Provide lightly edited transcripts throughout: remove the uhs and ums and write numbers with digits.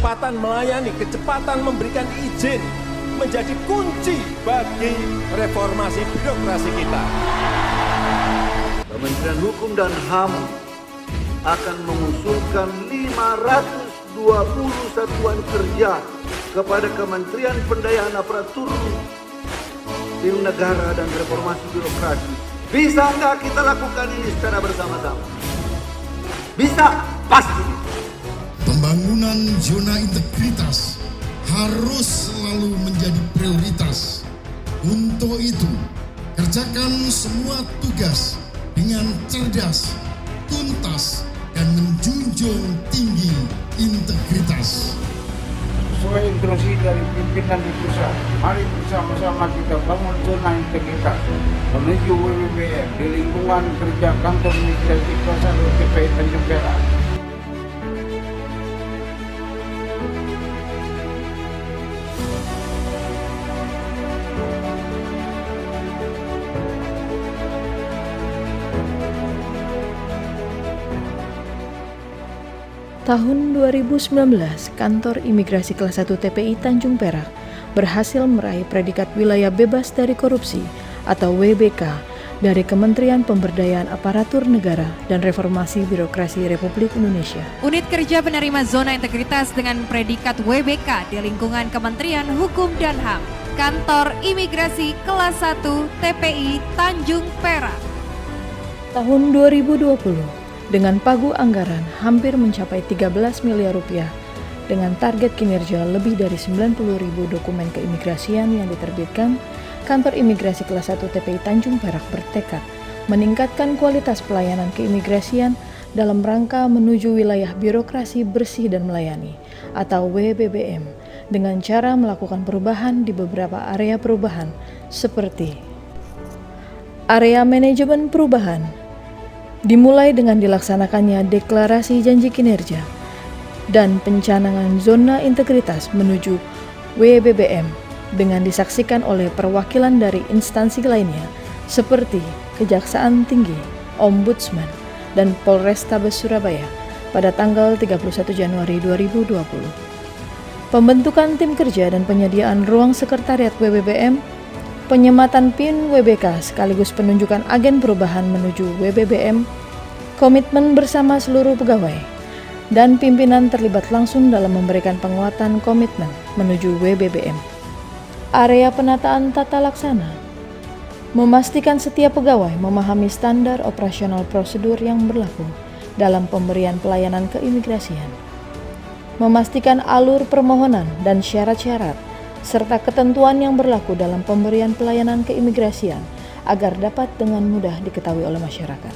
kecepatan melayani, kecepatan memberikan izin menjadi kunci bagi reformasi birokrasi kita. Kementerian Hukum dan HAM akan mengusulkan 520 satuan kerja kepada Kementerian Pendayaan Aparatur Sipil Negara dan Reformasi Birokrasi. Bisa nggak kita lakukan ini secara bersama-sama? Bisa, pasti. Pembangunan zona integritas harus selalu menjadi prioritas. Untuk itu, kerjakan semua tugas dengan cerdas, tuntas, dan menjunjung tinggi integritas. Sesuai instruksi dari pimpinan di pusat, mari bersama-sama kita bangun zona integritas menuju WBBM di lingkungan kerja kantor imigrasi kelas 1 TPI Tanjung Perak. Tahun 2019, Kantor Imigrasi Kelas 1 TPI Tanjung Perak berhasil meraih predikat Wilayah Bebas dari Korupsi atau WBK dari Kementerian Pemberdayaan Aparatur Negara dan Reformasi Birokrasi Republik Indonesia. Unit kerja penerima zona integritas dengan predikat WBK di lingkungan Kementerian Hukum dan HAM. Kantor Imigrasi Kelas 1 TPI Tanjung Perak. Tahun 2020, dengan pagu anggaran hampir mencapai 13 miliar rupiah, dengan target kinerja lebih dari 90.000 dokumen keimigrasian yang diterbitkan, Kantor Imigrasi Kelas 1 TPI Tanjung Perak bertekad meningkatkan kualitas pelayanan keimigrasian dalam rangka menuju wilayah birokrasi bersih dan melayani atau WBBM dengan cara melakukan perubahan di beberapa area perubahan seperti area manajemen perubahan, dimulai dengan dilaksanakannya deklarasi janji kinerja dan pencanangan zona integritas menuju WBBM dengan disaksikan oleh perwakilan dari instansi lainnya seperti Kejaksaan Tinggi, Ombudsman, dan Polrestabes Surabaya pada tanggal 31 Januari 2020. Pembentukan tim kerja dan penyediaan ruang sekretariat WBBM, penyematan PIN WBK sekaligus penunjukan agen perubahan menuju WBBM, komitmen bersama seluruh pegawai, dan pimpinan terlibat langsung dalam memberikan penguatan komitmen menuju WBBM. Area penataan tata laksana, memastikan setiap pegawai memahami standar operasional prosedur yang berlaku dalam pemberian pelayanan keimigrasian, memastikan alur permohonan dan syarat-syarat serta ketentuan yang berlaku dalam pemberian pelayanan keimigrasian agar dapat dengan mudah diketahui oleh masyarakat.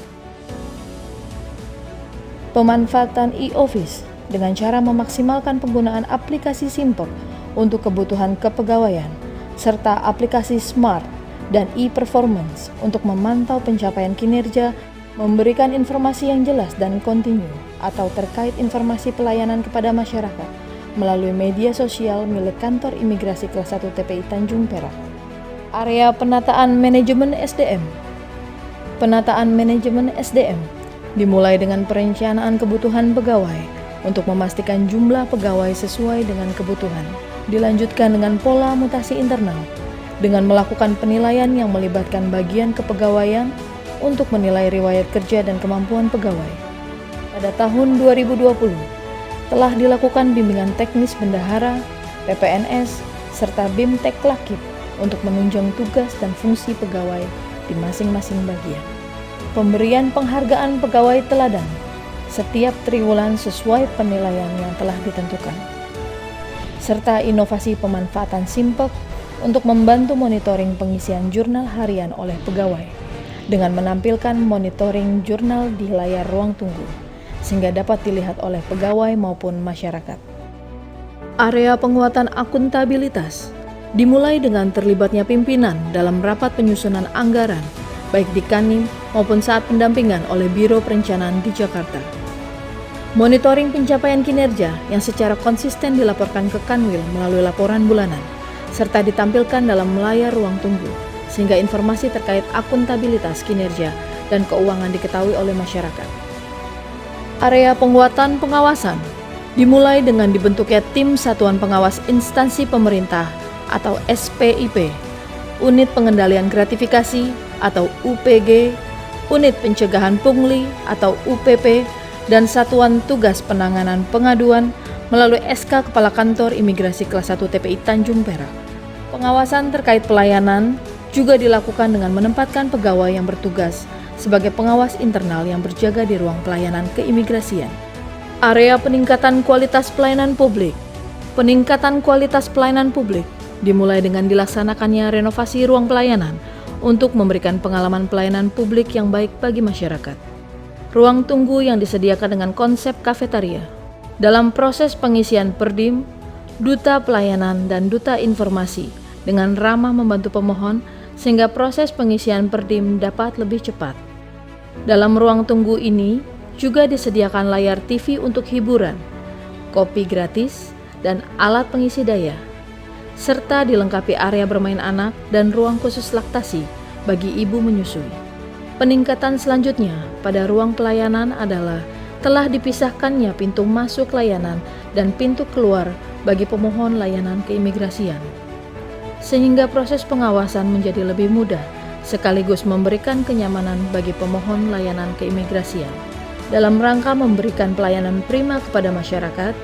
Pemanfaatan e-office dengan cara memaksimalkan penggunaan aplikasi Simpek untuk kebutuhan kepegawaian, serta aplikasi Smart dan e-performance untuk memantau pencapaian kinerja, memberikan informasi yang jelas dan kontinu atau terkait informasi pelayanan kepada masyarakat melalui media sosial milik Kantor Imigrasi Kelas 1 TPI Tanjung Perak. Area penataan manajemen SDM. Penataan manajemen SDM dimulai dengan perencanaan kebutuhan pegawai untuk memastikan jumlah pegawai sesuai dengan kebutuhan. Dilanjutkan dengan pola mutasi internal dengan melakukan penilaian yang melibatkan bagian kepegawaian untuk menilai riwayat kerja dan kemampuan pegawai. Pada tahun 2020, telah dilakukan bimbingan teknis bendahara, PPNS, serta BIMTEK Lakip untuk menunjang tugas dan fungsi pegawai di masing-masing bagian. Pemberian penghargaan pegawai teladan setiap triwulan sesuai penilaian yang telah ditentukan. Serta inovasi pemanfaatan Simpek untuk membantu monitoring pengisian jurnal harian oleh pegawai dengan menampilkan monitoring jurnal di layar ruang tunggu, sehingga dapat dilihat oleh pegawai maupun masyarakat. Area penguatan akuntabilitas dimulai dengan terlibatnya pimpinan dalam rapat penyusunan anggaran, baik di Kanwil maupun saat pendampingan oleh Biro Perencanaan di Jakarta. Monitoring pencapaian kinerja yang secara konsisten dilaporkan ke Kanwil melalui laporan bulanan, serta ditampilkan dalam layar ruang tunggu, sehingga informasi terkait akuntabilitas kinerja dan keuangan diketahui oleh masyarakat. Area penguatan pengawasan Dimulai dengan dibentuknya Tim Satuan Pengawas Instansi Pemerintah atau SPIP, Unit Pengendalian Gratifikasi atau UPG, Unit Pencegahan Pungli atau UPP, dan Satuan Tugas Penanganan Pengaduan melalui SK Kepala Kantor Imigrasi Kelas 1 TPI Tanjung Perak. Pengawasan terkait pelayanan juga dilakukan dengan menempatkan pegawai yang bertugas sebagai pengawas internal yang berjaga di ruang pelayanan keimigrasian. Area peningkatan kualitas pelayanan publik. Peningkatan kualitas pelayanan publik dimulai dengan dilaksanakannya renovasi ruang pelayanan untuk memberikan pengalaman pelayanan publik yang baik bagi masyarakat. Ruang tunggu yang disediakan dengan konsep kafetaria. Dalam proses pengisian perdim, duta pelayanan dan duta informasi dengan ramah membantu pemohon sehingga proses pengisian perdim dapat lebih cepat. Dalam ruang tunggu ini juga disediakan layar TV untuk hiburan, kopi gratis, dan alat pengisi daya, serta dilengkapi area bermain anak dan ruang khusus laktasi bagi ibu menyusui. Peningkatan selanjutnya pada ruang pelayanan adalah telah dipisahkannya pintu masuk layanan dan pintu keluar bagi pemohon layanan keimigrasian, sehingga proses pengawasan menjadi lebih mudah sekaligus memberikan kenyamanan bagi pemohon layanan keimigrasian. Dalam rangka memberikan pelayanan prima kepada masyarakat,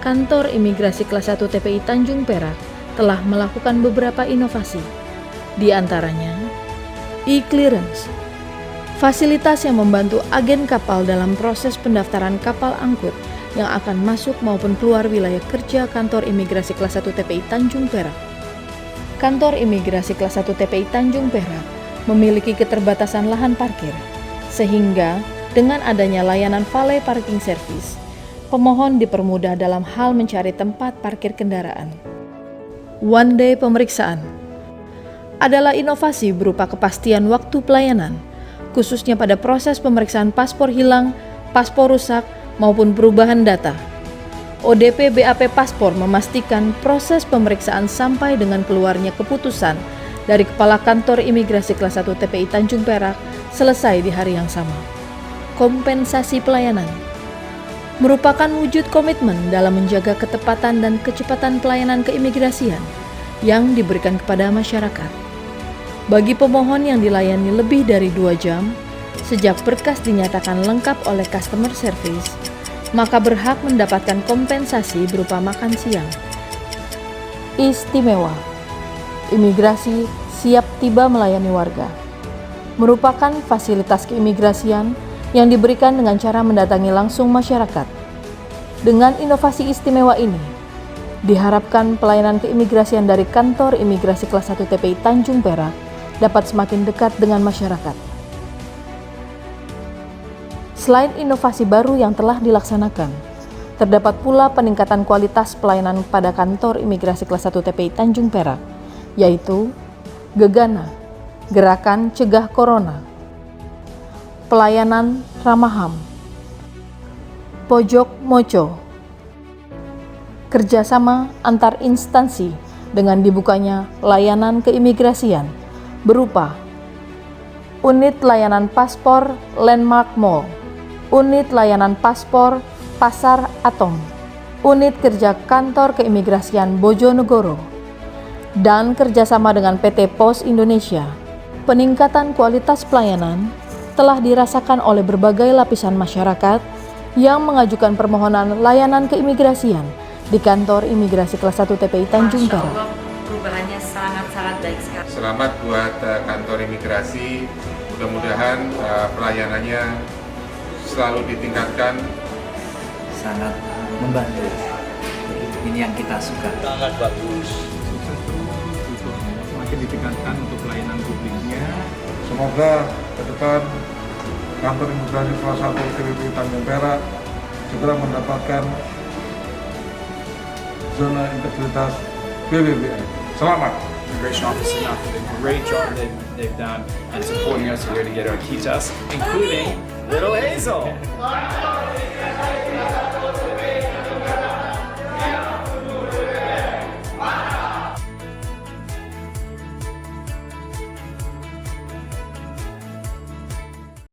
Kantor Imigrasi Kelas 1 TPI Tanjung Perak telah melakukan beberapa inovasi, di antaranya e-clearance, fasilitas yang membantu agen kapal dalam proses pendaftaran kapal angkut yang akan masuk maupun keluar wilayah kerja Kantor Imigrasi Kelas 1 TPI Tanjung Perak. Kantor Imigrasi Kelas 1 TPI Tanjung Perak memiliki keterbatasan lahan parkir, sehingga dengan adanya layanan valet parking service, pemohon dipermudah dalam hal mencari tempat parkir kendaraan. One day pemeriksaan adalah inovasi berupa kepastian waktu pelayanan, khususnya pada proses pemeriksaan paspor hilang, paspor rusak, maupun perubahan data. ODP BAP Paspor memastikan proses pemeriksaan sampai dengan keluarnya keputusan dari Kepala Kantor Imigrasi Kelas 1 TPI Tanjung Perak selesai di hari yang sama. Kompensasi pelayanan merupakan wujud komitmen dalam menjaga ketepatan dan kecepatan pelayanan keimigrasian yang diberikan kepada masyarakat. Bagi pemohon yang dilayani lebih dari 2 jam, sejak berkas dinyatakan lengkap oleh customer service, maka berhak mendapatkan kompensasi berupa makan siang. Istimewa, imigrasi siap tiba melayani warga, merupakan fasilitas keimigrasian yang diberikan dengan cara mendatangi langsung masyarakat. Dengan inovasi istimewa ini, diharapkan pelayanan keimigrasian dari Kantor Imigrasi Kelas 1 TPI Tanjung Perak dapat semakin dekat dengan masyarakat. Selain inovasi baru yang telah dilaksanakan, terdapat pula peningkatan kualitas pelayanan pada Kantor Imigrasi Kelas 1 TPI Tanjung Perak, yaitu Gegana, Gerakan Cegah Corona, Pelayanan Ramah HAM, Pojok Moco, kerjasama antar instansi dengan dibukanya layanan keimigrasian berupa Unit Layanan Paspor Landmark Mall, Unit Layanan Paspor Pasar Atom, Unit Kerja Kantor Keimigrasian Bojonegoro, dan kerjasama dengan PT Pos Indonesia. Peningkatan kualitas pelayanan telah dirasakan oleh berbagai lapisan masyarakat yang mengajukan permohonan layanan keimigrasian di Kantor Imigrasi Kelas 1 TPI Tanjung Perak. Perubahannya sangat-sangat baik sekali. Selamat buat kantor imigrasi, mudah-mudahan pelayanannya selalu ditingkatkan. Sangat membantu. Ini yang kita suka. Sangat bagus. Semakin ditingkatkan untuk pelayanan publiknya. Semoga ke depan Kantor Imigrasi Kelas 1 TPI Tanjung Perak segera mendapatkan zona integritas BBBM. Selamat. Immigration Office enough for the great job they've done and supporting us here to get our key to us, including little Hazel.